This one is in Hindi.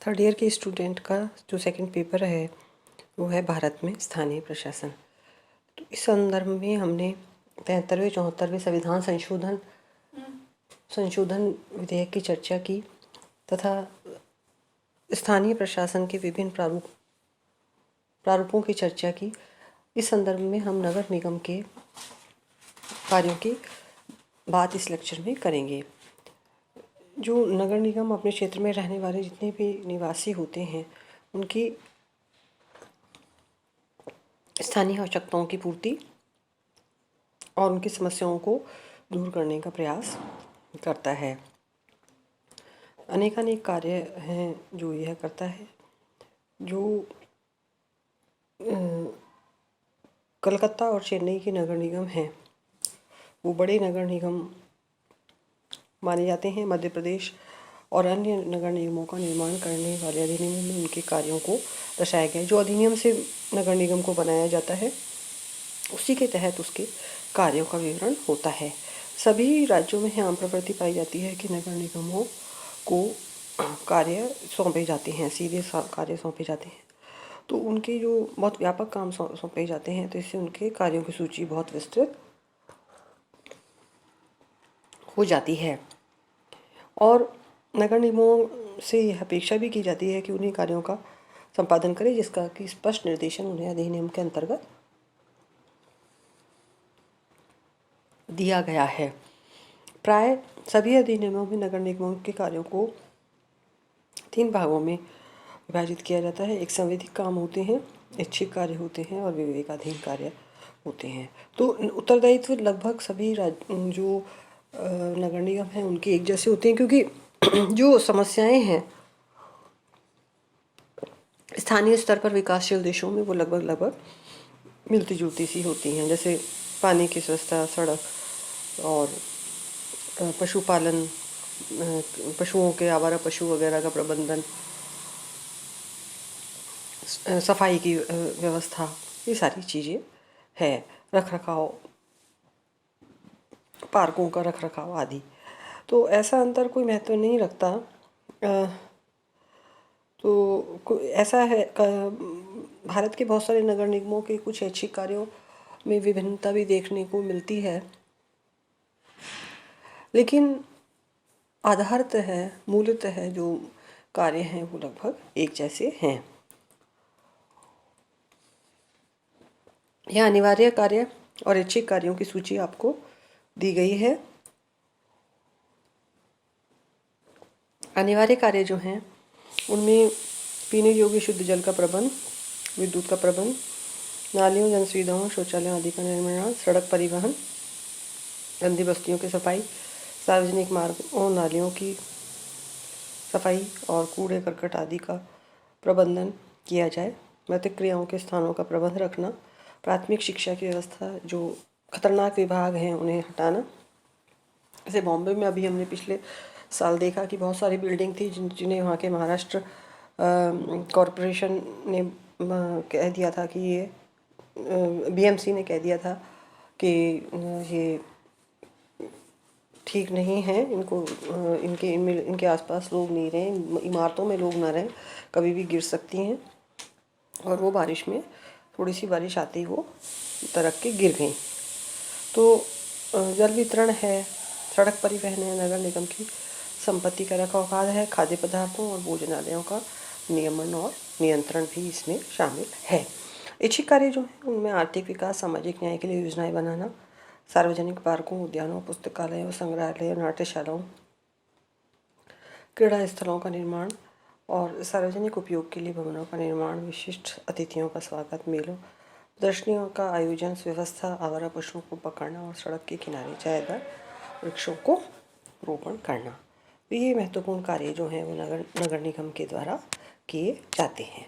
थर्ड ईयर के स्टूडेंट का जो सेकंड पेपर है वो है भारत में स्थानीय प्रशासन। तो इस संदर्भ में हमने 73वें 74वें संविधान संशोधन विधेयक की चर्चा की तथा स्थानीय प्रशासन के विभिन्न प्रारूपों की चर्चा की। इस संदर्भ में हम नगर निगम के कार्यों की बात इस लेक्चर में करेंगे। जो नगर निगम अपने क्षेत्र में रहने वाले जितने भी निवासी होते हैं उनकी स्थानीय आवश्यकताओं की पूर्ति और उनकी समस्याओं को दूर करने का प्रयास करता है। अनेकानेक कार्य हैं जो यह करता है। जो कलकत्ता और चेन्नई के नगर निगम हैं वो बड़े नगर निगम माने जाते हैं। मध्य प्रदेश और अन्य नगर निगमों का निर्माण करने वाले अधिनियम में उनके कार्यों को दर्शाया गया है। जो अधिनियम से नगर निगम को बनाया जाता है उसी के तहत उसके कार्यों का विवरण होता है। सभी राज्यों में आम प्रवृत्ति पाई जाती है कि नगर निगमों को कार्य सौंपे जाते हैं, सीधे कार्य सौंपे जाते हैं। तो उनके जो बहुत व्यापक काम सौंपे जाते हैं तो इससे उनके कार्यों की सूची बहुत विस्तृत हो जाती है और नगर निगमों से यह अपेक्षा भी की जाती है कि उन्हीं कार्यों का संपादन करें जिसका कि स्पष्ट निर्देशन उन्हें अधिनियम के अंतर्गत दिया गया है। प्राय सभी अधिनियमों में नगर निगमों के कार्यों को 3 भागों में विभाजित किया जाता है। एक संवैधानिक काम होते हैं, ऐच्छिक कार्य होते हैं और विवेकाधीन कार्य होते हैं। तो उत्तरदायित्व लगभग सभी जो नगर निगम हैं उनके एक जैसे होते हैं, क्योंकि जो समस्याएं हैं स्थानीय स्तर पर विकासशील देशों में वो लगभग मिलती जुलती सी होती हैं। जैसे पानी की व्यवस्था, सड़क और पशुपालन, पशुओं के आवारा पशु वगैरह का प्रबंधन, सफाई की व्यवस्था, ये सारी चीज़ें है। रखरखाव, पार्कों का रखरखाव आदि। तो ऐसा अंतर कोई महत्व नहीं रखता। तो ऐसा है भारत के बहुत सारे नगर निगमों के कुछ ऐच्छिक कार्यों में विभिन्नता भी देखने को मिलती है, लेकिन आधारतः है, मूलतः है जो कार्य हैं वो लगभग एक जैसे हैं। यह अनिवार्य कार्य और ऐच्छिक कार्यों की सूची आपको दी गई है। अनिवार्य कार्य जो हैं उनमें पीने योग्य शुद्ध जल का प्रबंध, विद्युत का प्रबंध, नालियों, जन सुविधाओं, शौचालयों आदि का निर्माण, सड़क परिवहन, गंदी बस्तियों की सफाई, सार्वजनिक मार्गों, नालियों की सफाई और कूड़े करकट आदि का प्रबंधन किया जाए। नैतिक क्रियाओं के स्थानों का प्रबंध रखना, प्राथमिक शिक्षा की व्यवस्था, जो खतरनाक विभाग हैं उन्हें हटाना। जैसे बॉम्बे में अभी हमने पिछले साल देखा कि बहुत सारी बिल्डिंग थी जिन्हें वहाँ के महाराष्ट्र कॉरपोरेशन ने कह दिया था कि ये बीएमसी ने कह दिया था कि ये ठीक नहीं है, इनको इनके आसपास लोग नहीं रहें, इमारतों में लोग ना रहें, कभी भी गिर सकती हैं। और वो बारिश में थोड़ी सी बारिश आते ही वो तरक के गिर गई। तो जल वितरण है, सड़क परिवहन है, नगर निगम की संपत्ति का रखरखाव है, खाद्य पदार्थों और भोजनालयों का नियमन और नियंत्रण भी इसमें शामिल है। ऐच्छिक कार्य जो है उनमें आर्थिक विकास, सामाजिक न्याय के लिए योजनाएं बनाना, सार्वजनिक पार्कों, उद्यानों, पुस्तकालयों, संग्रहालयों, नाट्यशालाओं, क्रीड़ा स्थलों का निर्माण और सार्वजनिक उपयोग के लिए भवनों का निर्माण, विशिष्ट अतिथियों का स्वागत, मेलों, प्रदर्शनियों का आयोजन, व्यवस्था, आवारा पशुओं को पकड़ना और सड़क के किनारे छायादार वृक्षों को रोपण करना। तो ये महत्वपूर्ण कार्य जो हैं वो नगर निगम के द्वारा किए जाते हैं।